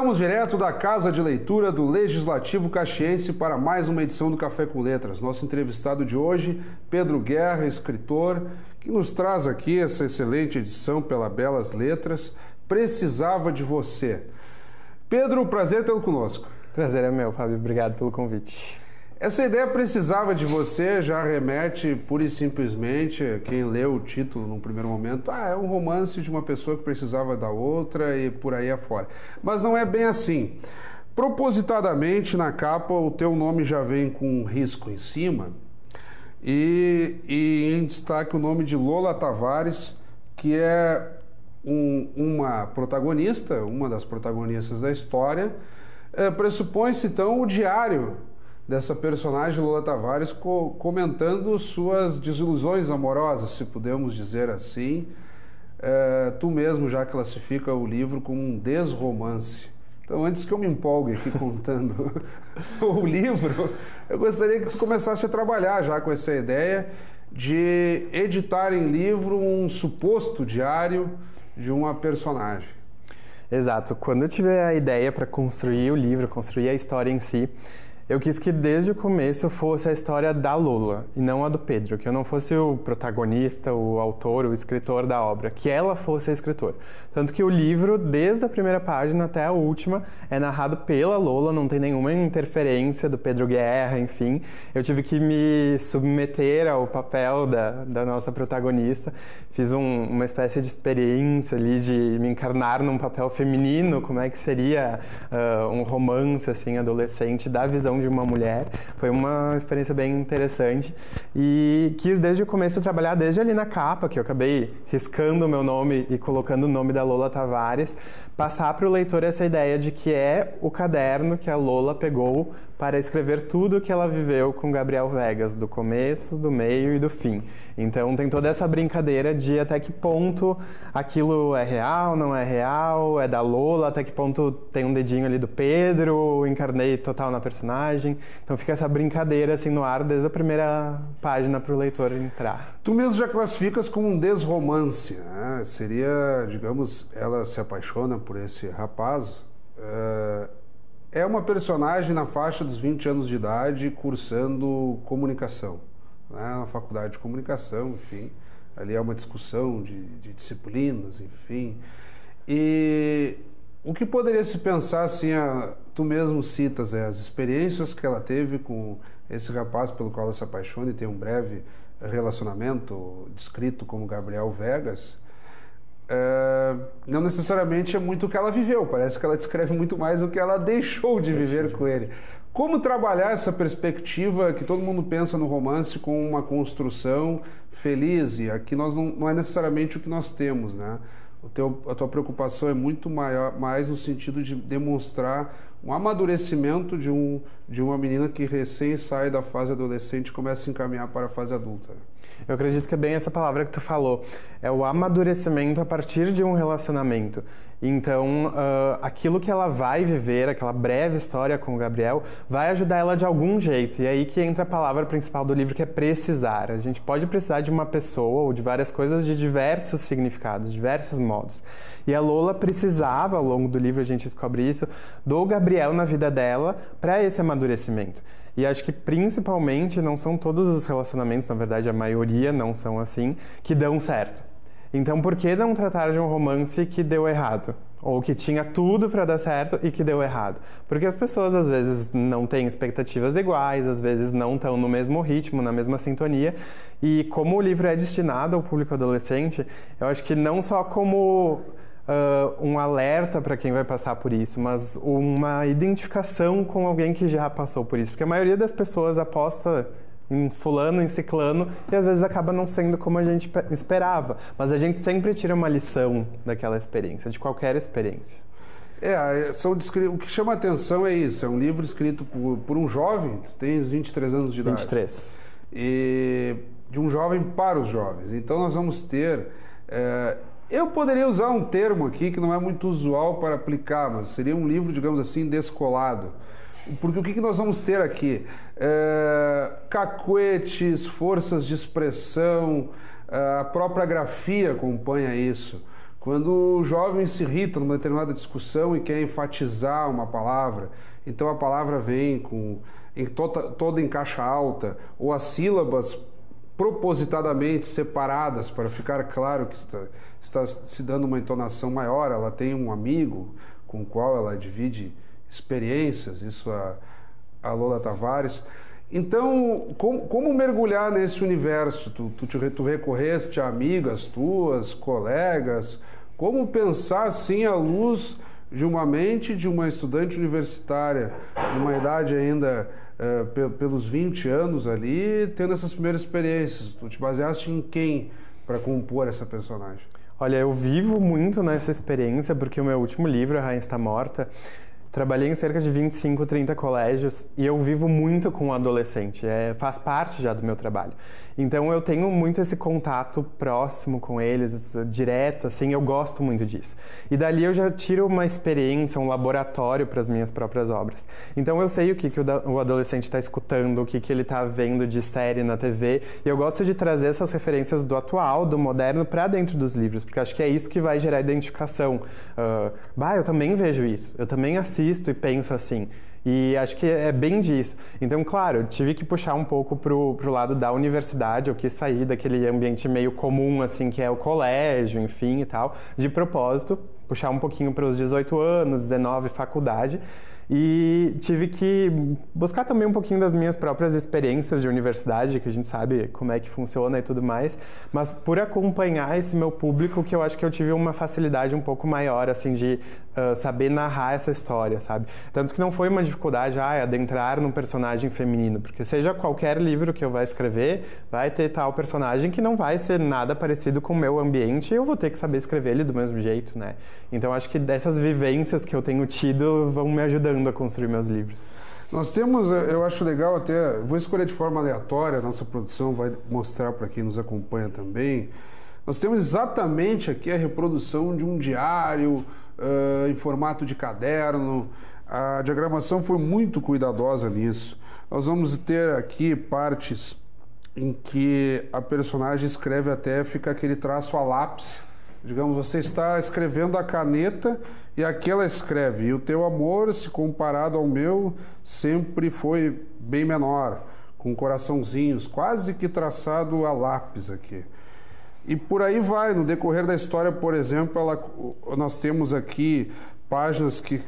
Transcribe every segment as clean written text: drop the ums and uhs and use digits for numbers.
Falamos direto da Casa de Leitura do Legislativo Caxiense para mais uma edição do Café com Letras. Nosso entrevistado de hoje, Pedro Guerra, escritor, que nos traz aqui essa excelente edição pela Belas Letras, Precisava de Você. Pedro, prazer tê-lo conosco. Prazer é meu, Fábio. Obrigado pelo convite. Essa ideia Precisava de Você já remete pura e simplesmente, quem leu o título num primeiro momento, é um romance de uma pessoa que precisava da outra e por aí afora. Mas não é bem assim. Propositadamente, na capa, o teu nome já vem com um risco em cima e em destaque o nome de Lola Tavares, que é uma protagonista, uma das protagonistas da história. Pressupõe-se, então, o diário dessa personagem, Lola Tavares, comentando suas desilusões amorosas, se podemos dizer assim. Tu mesmo já classifica o livro como um desromance. Então, antes que eu me empolgue aqui contando o livro, eu gostaria que tu começasse a trabalhar já com essa ideia de editar em livro um suposto diário de uma personagem. Exato. Quando eu tive a ideia para construir o livro, construir a história em si, eu quis que desde o começo fosse a história da Lola e não a do Pedro, que eu não fosse o protagonista, o autor, o escritor da obra, que ela fosse a escritora. Tanto que o livro, desde a primeira página até a última, é narrado pela Lola, não tem nenhuma interferência do Pedro Guerra, enfim. Eu tive que me submeter ao papel da nossa protagonista, fiz uma espécie de experiência ali de me encarnar num papel feminino, como é que seria um romance assim adolescente da visão de uma mulher. Foi uma experiência bem interessante e quis desde o começo trabalhar desde ali na capa, que eu acabei riscando o meu nome e colocando o nome da Lola Tavares, passar para o leitor essa ideia de que é o caderno que a Lola pegou para escrever tudo que ela viveu com Gabriel Vegas, do começo, do meio e do fim. Então tem toda essa brincadeira de até que ponto aquilo é real, não é real, é da Lola, até que ponto tem um dedinho ali do Pedro, encarnei total na personagem. Então fica essa brincadeira assim no ar desde a primeira página para o leitor entrar. Tu mesmo já classificas como um desromance, né? Seria, digamos, ela se apaixona por esse rapaz. É uma personagem na faixa dos 20 anos de idade cursando comunicação, né? Na faculdade de comunicação, enfim. Ali é uma discussão de disciplinas, enfim. E o que poderia se pensar, assim, tu mesmo citas, as experiências que ela teve com esse rapaz pelo qual ela se apaixona e tem um breve relacionamento descrito como Gabriel Vegas. Não necessariamente é muito o que ela viveu, parece que ela descreve muito mais o que ela deixou de viver com ele. Como trabalhar essa perspectiva que todo mundo pensa no romance com uma construção feliz, e aqui não é necessariamente o que nós temos, né? A tua preocupação é muito mais no sentido de demonstrar um amadurecimento de uma menina que recém sai da fase adolescente e começa a se encaminhar para a fase adulta. Eu acredito que é bem essa palavra que tu falou. É o amadurecimento a partir de um relacionamento. Então, aquilo que ela vai viver, aquela breve história com o Gabriel, vai ajudar ela de algum jeito. E é aí que entra a palavra principal do livro, que é precisar. A gente pode precisar de uma pessoa ou de várias coisas de diversos significados, diversos modos. E a Lola precisava, ao longo do livro a gente descobre isso, do Gabriel na vida dela para esse amadurecimento. E acho que principalmente não são todos os relacionamentos, na verdade a maioria não são assim, que dão certo. Então por que não tratar de um romance que deu errado? Ou que tinha tudo para dar certo e que deu errado? Porque as pessoas às vezes não têm expectativas iguais, às vezes não estão no mesmo ritmo, na mesma sintonia. E como o livro é destinado ao público adolescente, eu acho que não só como um alerta para quem vai passar por isso, mas uma identificação com alguém que já passou por isso. Porque a maioria das pessoas aposta em fulano, em ciclano, e às vezes acaba não sendo como a gente esperava. Mas a gente sempre tira uma lição daquela experiência, de qualquer experiência. O que chama a atenção é isso, é um livro escrito por um jovem, tu tens 23 anos de idade. 23. E de um jovem para os jovens. Então nós vamos ter... eu poderia usar um termo aqui que não é muito usual para aplicar, mas seria um livro, digamos assim, descolado. Porque o que nós vamos ter aqui? Cacuetes, forças de expressão, a própria grafia acompanha isso, Quando o jovem se irrita numa determinada discussão e quer enfatizar uma palavra, então a palavra vem toda em caixa alta, ou as sílabas propositadamente separadas para ficar claro que está se dando uma entonação maior. Ela tem um amigo com o qual ela divide experiências, isso a Lola Tavares. Então, como mergulhar nesse universo? Tu recorreste a amigas tuas, colegas? Como pensar assim à luz de uma mente de uma estudante universitária, numa idade ainda pelos 20 anos ali, tendo essas primeiras experiências? Tu te baseaste em quem para compor essa personagem? Olha, eu vivo muito nessa experiência porque o meu último livro, A Rainha Está Morta, trabalhei em cerca de 25, 30 colégios e eu vivo muito com o adolescente, faz parte já do meu trabalho. Então eu tenho muito esse contato próximo com eles, direto, assim, eu gosto muito disso. E dali eu já tiro uma experiência, um laboratório para as minhas próprias obras. Então eu sei o que o adolescente está escutando, o que ele está vendo de série na TV, e eu gosto de trazer essas referências do atual, do moderno, para dentro dos livros, porque acho que é isso que vai gerar identificação. Eu também vejo isso, eu também assisto e penso assim. E acho que é bem disso. Então, claro, eu tive que puxar um pouco pro lado da universidade, eu quis sair daquele ambiente meio comum, assim, que é o colégio, enfim, e tal, de propósito, puxar um pouquinho para os 18 anos, 19, faculdade. E tive que buscar também um pouquinho das minhas próprias experiências de universidade, que a gente sabe como é que funciona e tudo mais, mas por acompanhar esse meu público, que eu acho que eu tive uma facilidade um pouco maior, assim, de saber narrar essa história, sabe? Tanto que não foi uma dificuldade, adentrar num personagem feminino, porque seja qualquer livro que eu vá escrever, vai ter tal personagem que não vai ser nada parecido com o meu ambiente e eu vou ter que saber escrever ele do mesmo jeito, né? Então, acho que dessas vivências que eu tenho tido vão me ajudando a construir meus livros. Nós temos, eu acho legal até, vou escolher de forma aleatória, a nossa produção vai mostrar para quem nos acompanha também. Nós temos exatamente aqui a reprodução de um diário em formato de caderno. A diagramação foi muito cuidadosa nisso. Nós vamos ter aqui partes em que a personagem escreve até fica aquele traço a lápis. Digamos, você está escrevendo a caneta e aqui ela escreve. E o teu amor, se comparado ao meu, sempre foi bem menor, com coraçãozinhos, quase que traçado a lápis aqui. E por aí vai. No decorrer da história, por exemplo, nós temos aqui páginas que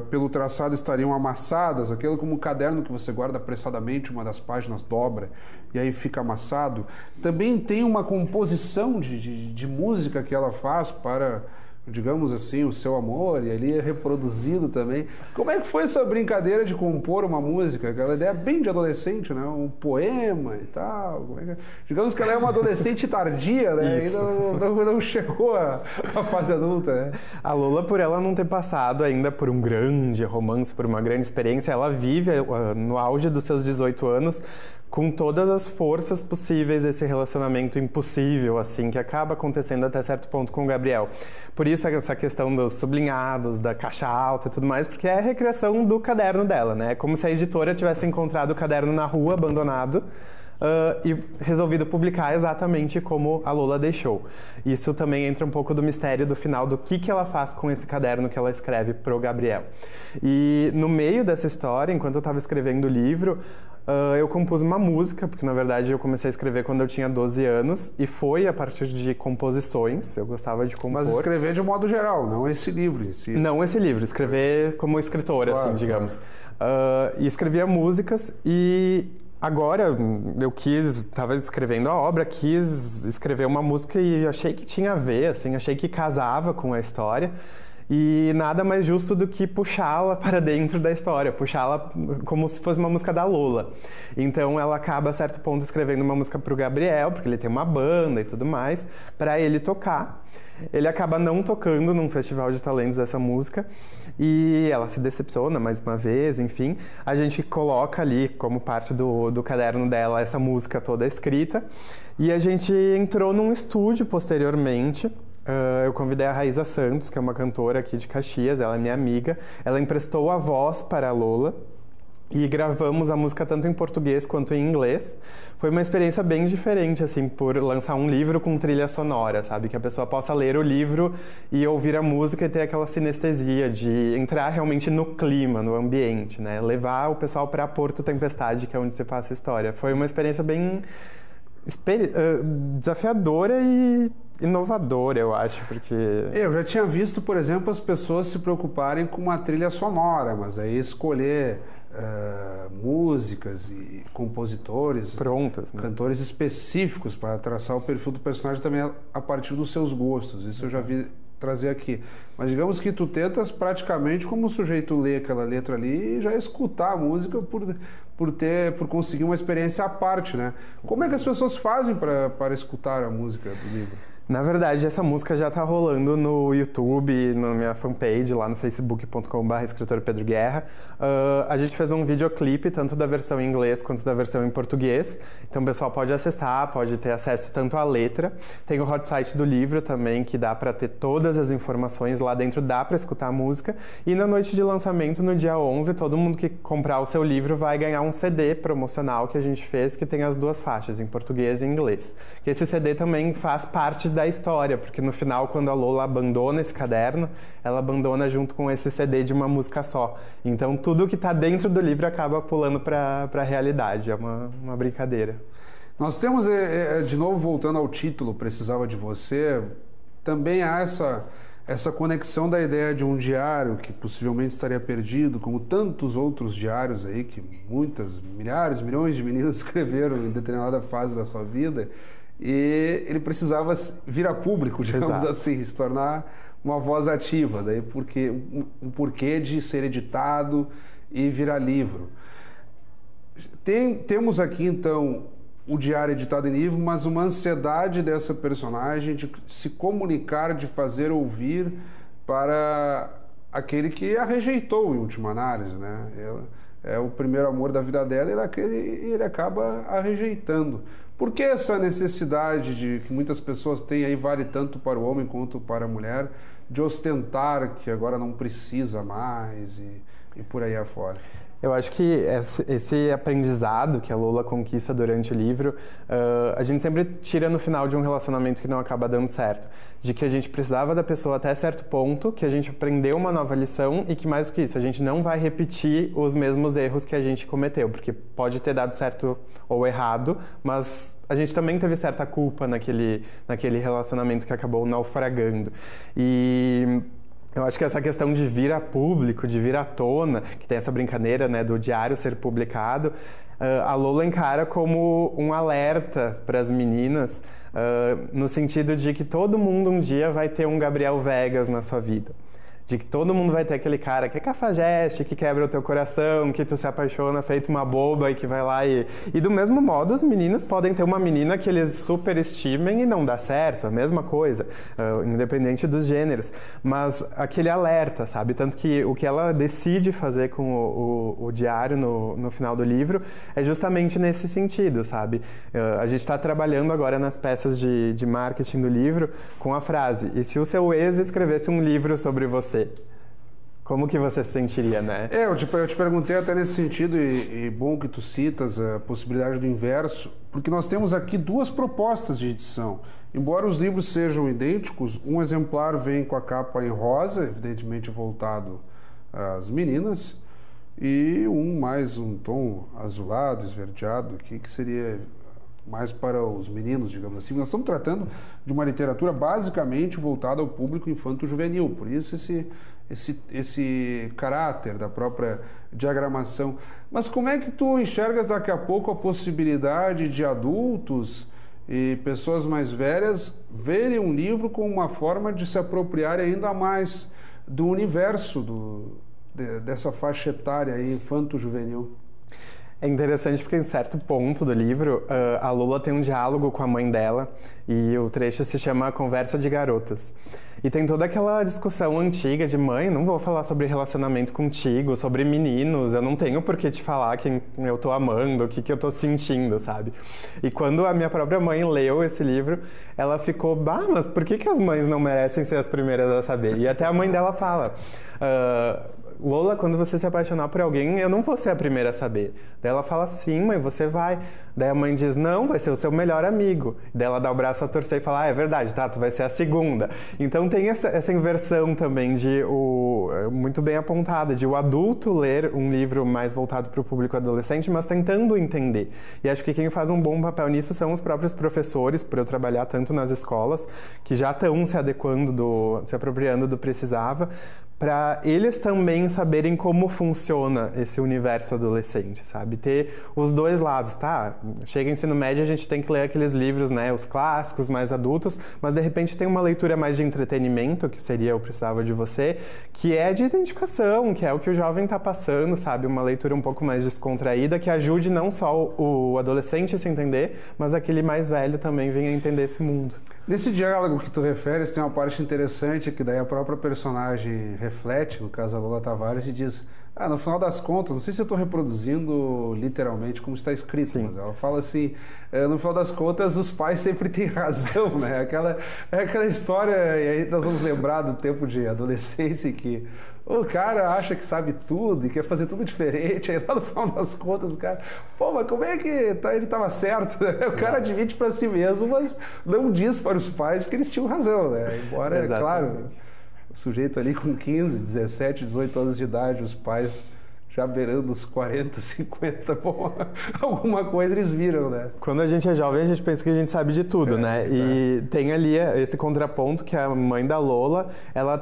pelo traçado estariam amassadas, aquilo como um caderno que você guarda apressadamente, uma das páginas dobra e aí fica amassado. Também tem uma composição de música que ela faz para, digamos assim, o seu amor, e ali é reproduzido também. Como é que foi essa brincadeira de compor uma música? Aquela ideia bem de adolescente, né? Um poema e tal. Digamos que ela é uma adolescente tardia, né? Ainda não chegou à fase adulta, né? A Lola, por ela não ter passado ainda por um grande romance, por uma grande experiência, ela vive no auge dos seus 18 anos com todas as forças possíveis desse relacionamento impossível, assim, que acaba acontecendo até certo ponto com o Gabriel. Por isso essa questão dos sublinhados, da caixa alta e tudo mais, porque é a recriação do caderno dela, né? É como se a editora tivesse encontrado o caderno na rua, abandonado, e resolvido publicar exatamente como a Lola deixou. Isso também entra um pouco do mistério do final, do que ela faz com esse caderno que ela escreve pro Gabriel. E no meio dessa história, enquanto eu estava escrevendo o livro, eu compus uma música, porque na verdade eu comecei a escrever quando eu tinha 12 anos, e foi a partir de composições, eu gostava de compor. Mas escrever de modo geral, não esse livro em si. Não esse livro, escrever como escritora, claro, assim, digamos. Claro. E escrevia músicas e agora eu estava escrevendo a obra, quis escrever uma música e achei que tinha a ver, assim, achei que casava com a história. E nada mais justo do que puxá-la para dentro da história, puxá-la como se fosse uma música da Lola. Então ela acaba, a certo ponto, escrevendo uma música para o Gabriel, porque ele tem uma banda e tudo mais, para ele tocar. Ele acaba não tocando num festival de talentos essa música e ela se decepciona mais uma vez, enfim. A gente coloca ali, como parte do caderno dela, essa música toda escrita e a gente entrou num estúdio posteriormente. Eu convidei a Raíza Santos, que é uma cantora aqui de Caxias, ela é minha amiga. Ela emprestou a voz para a Lola e gravamos a música tanto em português quanto em inglês. Foi uma experiência bem diferente, assim, por lançar um livro com trilha sonora, sabe? Que a pessoa possa ler o livro e ouvir a música e ter aquela sinestesia de entrar realmente no clima, no ambiente, né? Levar o pessoal para Porto Tempestade, que é onde se passa a história. Foi uma experiência bem desafiadora e inovadora, eu acho, porque... Eu já tinha visto, por exemplo, as pessoas se preocuparem com uma trilha sonora, mas aí escolher músicas e compositores, prontas, né? Cantores específicos para traçar o perfil do personagem também a partir dos seus gostos. Isso eu já vi trazer aqui. Mas digamos que tu tentas praticamente como o sujeito lê aquela letra ali e já escutar a música por conseguir uma experiência à parte, né? Como é que as pessoas fazem para escutar a música do livro? Na verdade, essa música já tá rolando no YouTube, na minha fanpage, lá no facebook.com/escritor Pedro Guerra. A gente fez um videoclipe, tanto da versão em inglês quanto da versão em português. Então o pessoal pode acessar, pode ter acesso tanto à letra. Tem o hot site do livro também, que dá para ter todas as informações. Lá dentro dá para escutar a música. E na noite de lançamento, no dia 11, todo mundo que comprar o seu livro vai ganhar um CD promocional que a gente fez, que tem as duas faixas, em português e em inglês. Que esse CD também faz parte da história, porque no final, quando a Lola abandona esse caderno, ela abandona junto com esse CD de uma música só. Então tudo que está dentro do livro acaba pulando para a realidade, é uma brincadeira. Nós temos, de novo voltando ao título, Precisava de Você, também há essa conexão da ideia de um diário que possivelmente estaria perdido, como tantos outros diários aí que milhares, milhões de meninas escreveram em determinada fase da sua vida. E ele precisava vir a público, digamos Exato. assim, se tornar uma voz ativa, daí um porquê de ser editado e virar livro. Temos aqui, então, o diário editado em livro, mas uma ansiedade dessa personagem de se comunicar, de fazer ouvir para aquele que a rejeitou, em última análise, né? É o primeiro amor da vida dela e ele acaba a rejeitando. Por que essa necessidade que muitas pessoas têm aí, vale tanto para o homem quanto para a mulher, de ostentar que agora não precisa mais e por aí afora? Eu acho que esse aprendizado que a Lola conquista durante o livro, a gente sempre tira no final de um relacionamento que não acaba dando certo. De que a gente precisava da pessoa até certo ponto, que a gente aprendeu uma nova lição e que, mais do que isso, a gente não vai repetir os mesmos erros que a gente cometeu, porque pode ter dado certo ou errado, mas a gente também teve certa culpa naquele relacionamento que acabou naufragando. E eu acho que essa questão de vir a público, de vir à tona, que tem essa brincadeira, né, do diário ser publicado, a Lola encara como um alerta para as meninas, no sentido de que todo mundo um dia vai ter um Gabriel Vegas na sua vida. De que todo mundo vai ter aquele cara que é cafajeste, que quebra o teu coração, que tu se apaixona feito uma boba e que vai lá e do mesmo modo, os meninos podem ter uma menina que eles superestimem e não dá certo, a mesma coisa, independente dos gêneros. Mas aquele alerta, sabe? Tanto que o que ela decide fazer com o diário no final do livro é justamente nesse sentido, sabe? A gente está trabalhando agora nas peças de marketing do livro com a frase: e se o seu ex escrevesse um livro sobre você? Como que você se sentiria, né? Eu te perguntei até nesse sentido, e bom que tu citas a possibilidade do inverso, porque nós temos aqui duas propostas de edição. Embora os livros sejam idênticos, um exemplar vem com a capa em rosa, evidentemente voltado às meninas, e um tom azulado, esverdeado, aqui, que seria mais para os meninos, digamos assim. Nós estamos tratando de uma literatura basicamente voltada ao público infanto-juvenil, por isso esse caráter da própria diagramação. Mas como é que tu enxergas daqui a pouco a possibilidade de adultos e pessoas mais velhas verem um livro como uma forma de se apropriar ainda mais do universo dessa faixa etária aí, infanto-juvenil? É interessante porque em certo ponto do livro, a Lola tem um diálogo com a mãe dela e o trecho se chama Conversa de Garotas. E tem toda aquela discussão antiga de mãe, não vou falar sobre relacionamento contigo, sobre meninos, eu não tenho por que te falar quem eu tô amando, o que eu tô sentindo, sabe? E quando a minha própria mãe leu esse livro, ela ficou, mas por que as mães não merecem ser as primeiras a saber? E até a mãe dela fala... Lola, quando você se apaixonar por alguém, eu não vou ser a primeira a saber. Daí ela fala, sim, mãe, você vai. Daí a mãe diz, não, vai ser o seu melhor amigo. Daí ela dá o braço a torcer e fala, é verdade, tá, tu vai ser a segunda. Então tem essa inversão também muito bem apontada, de o adulto ler um livro mais voltado para o público adolescente, mas tentando entender. E acho que quem faz um bom papel nisso são os próprios professores, por eu trabalhar tanto nas escolas, que já estão se adequando, se apropriando do Precisava, para eles também saberem como funciona esse universo adolescente, sabe? Ter os dois lados, tá? Chega ensino médio, a gente tem que ler aqueles livros, né? Os clássicos, mais adultos, mas de repente tem uma leitura mais de entretenimento, que seria Eu Precisava de Você, que é de identificação, que é o que o jovem tá passando, sabe? Uma leitura um pouco mais descontraída, que ajude não só o adolescente a se entender, mas aquele mais velho também venha entender esse mundo. Nesse diálogo que tu referes, tem uma parte interessante que daí a própria personagem reflete, no caso a Lola Tavares, e diz, no final das contas, não sei se eu estou reproduzindo literalmente como está escrito, Sim. Mas ela fala assim, no final das contas os pais sempre têm razão, né? Aquela história, e aí nós vamos lembrar do tempo de adolescência que o cara acha que sabe tudo e quer fazer tudo diferente, aí lá no final das contas o cara, mas como é que ele estava certo? Né? O cara admite para si mesmo, mas não diz para os pais que eles tinham razão, né? Embora, é claro, o sujeito ali com 15, 17, 18 anos de idade, os pais já beirando os 40, 50, alguma coisa eles viram, né? Quando a gente é jovem, a gente pensa que a gente sabe de tudo, né? E tem ali esse contraponto que a mãe da Lola, ela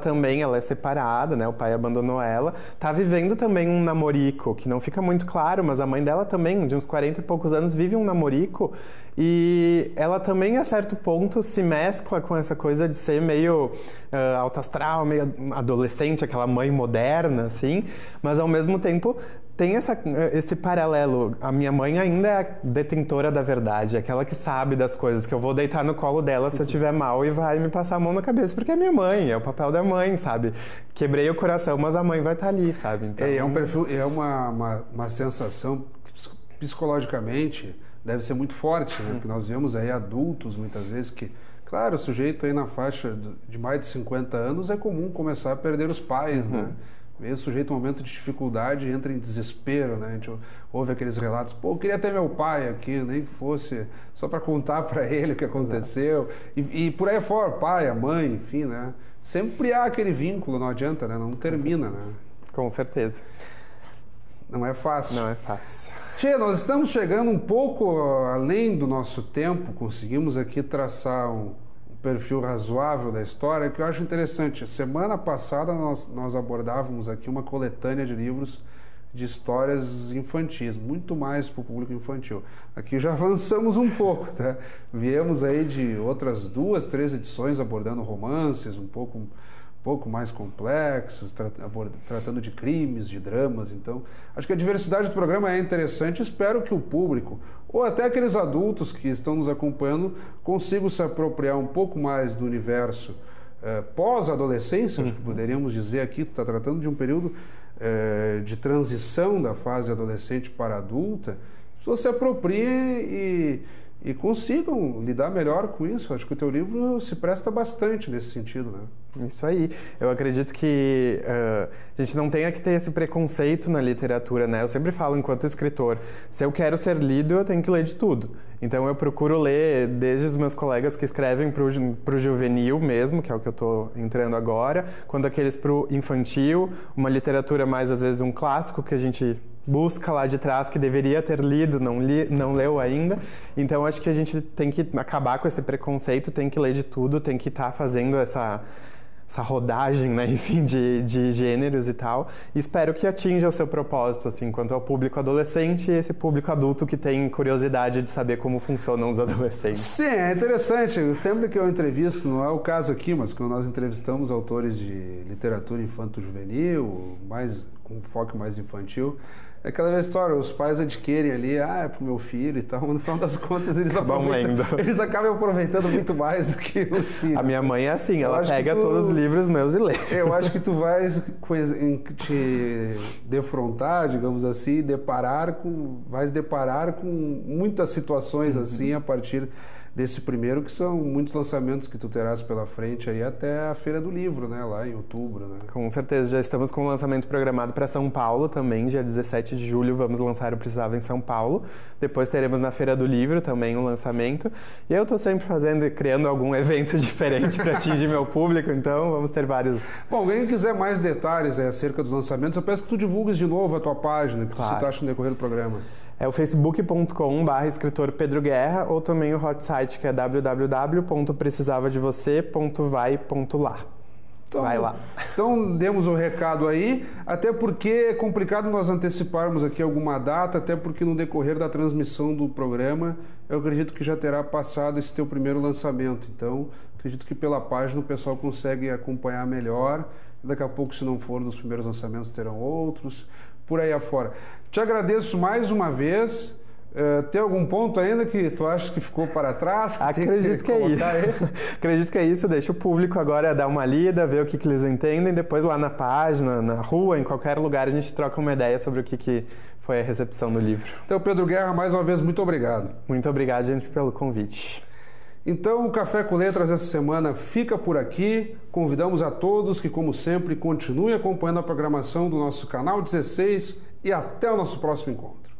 é separada, né? O pai abandonou ela, tá vivendo também um namorico, que não fica muito claro, mas a mãe dela também, de uns 40 e poucos anos, vive um namorico e ela também, a certo ponto, se mescla com essa coisa de ser meio alto astral, meio adolescente, aquela mãe moderna, assim, mas ao mesmo tempo tem esse paralelo. A minha mãe ainda é a detentora da verdade, aquela que sabe das coisas, que eu vou deitar no colo dela se eu tiver mal e vai me passar a mão na cabeça, porque é minha mãe, é o papel da mãe, sabe? Quebrei o coração, mas a mãe vai estar ali, sabe? Então... É um perfil, é uma sensação que psicologicamente deve ser muito forte, né? Porque nós vemos aí adultos, muitas vezes, que, claro, o sujeito aí na faixa de mais de 50 anos é comum começar a perder os pais, né? Mesmo sujeito a um momento de dificuldade, entra em desespero, né? A gente ouve aqueles relatos, eu queria ter meu pai aqui, nem que fosse só para contar para ele o que aconteceu. E por aí fora, pai, a mãe, enfim, né? Sempre há aquele vínculo, não adianta, né? Não termina, né? Com certeza. Não é fácil. Não é fácil. Tchê, nós estamos chegando um pouco além do nosso tempo, conseguimos aqui traçar um perfil razoável da história, que eu acho interessante. Semana passada nós abordávamos aqui uma coletânea de livros de histórias infantis, muito mais para o público infantil. Aqui já avançamos um pouco, né? Viemos aí de outras 2, 3 edições abordando romances um pouco mais complexos, tratando de crimes, de dramas. Então, acho que a diversidade do programa é interessante. Espero que o público, ou até aqueles adultos que estão nos acompanhando, consigam se apropriar um pouco mais do universo pós-adolescência, acho que poderíamos dizer aqui, está tratando de um período de transição da fase adolescente para adulta. As pessoas se apropriem e consigam lidar melhor com isso. Acho que o teu livro se presta bastante nesse sentido, né? Isso aí. Eu acredito que a gente não tenha que ter esse preconceito na literatura, né? Eu sempre falo, enquanto escritor, se eu quero ser lido, eu tenho que ler de tudo. Então eu procuro ler desde os meus colegas que escrevem para o juvenil mesmo, que é o que eu estou entrando agora, quanto aqueles para o infantil, uma literatura mais, às vezes, um clássico que a gente busca lá de trás, que deveria ter lido, não leu ainda. Então acho que a gente tem que acabar com esse preconceito, tem que ler de tudo, tem que estar fazendo essa rodagem, né, enfim, de gêneros e tal, e espero que atinja o seu propósito, assim, quanto ao público adolescente e esse público adulto que tem curiosidade de saber como funcionam os adolescentes. Sim, é interessante, sempre que eu entrevisto, não é o caso aqui, mas quando nós entrevistamos autores de literatura infanto-juvenil, com foco mais infantil, é aquela velha história, os pais adquirem ali, é pro meu filho e tal, mas no final das contas eles acabam aproveitando muito mais do que os filhos. A minha mãe é assim, ela pega todos os livros meus e lê. Eu acho que tu vais te defrontar, digamos assim, vais deparar com muitas situações assim a partir desse primeiro, que são muitos lançamentos que tu terás pela frente aí até a Feira do Livro, né? Lá em outubro, né? Com certeza, já estamos com o lançamento programado para São Paulo também, dia 17 de julho vamos lançar o Precisava em São Paulo. Depois teremos na Feira do Livro também um lançamento. E eu estou sempre fazendo e criando algum evento diferente para atingir meu público, então vamos ter vários... Bom, quem quiser mais detalhes acerca dos lançamentos, eu peço que tu divulgues de novo a tua página, que tu citaste no decorrer do programa. É o facebook.com/escritor Pedro Guerra ou também o hot site que é www.precisavadevocê.vai.lá. Então, vai lá. Então, demos o recado aí, até porque é complicado nós anteciparmos aqui alguma data, até porque no decorrer da transmissão do programa, eu acredito que já terá passado esse teu primeiro lançamento. Então, acredito que pela página o pessoal consegue acompanhar melhor. Daqui a pouco, se não for nos primeiros lançamentos, terão outros, por aí afora. Te agradeço mais uma vez. Tem algum ponto ainda que tu acha que ficou para trás? Acredito que é isso. Acredito que é isso. Deixa o público agora dar uma lida, ver o que eles entendem. Depois lá na página, na rua, em qualquer lugar, a gente troca uma ideia sobre o que foi a recepção do livro. Então, Pedro Guerra, mais uma vez, muito obrigado. Muito obrigado, gente, pelo convite. Então, o Café com Letras essa semana fica por aqui. Convidamos a todos que, como sempre, continuem acompanhando a programação do nosso canal 16 e até o nosso próximo encontro.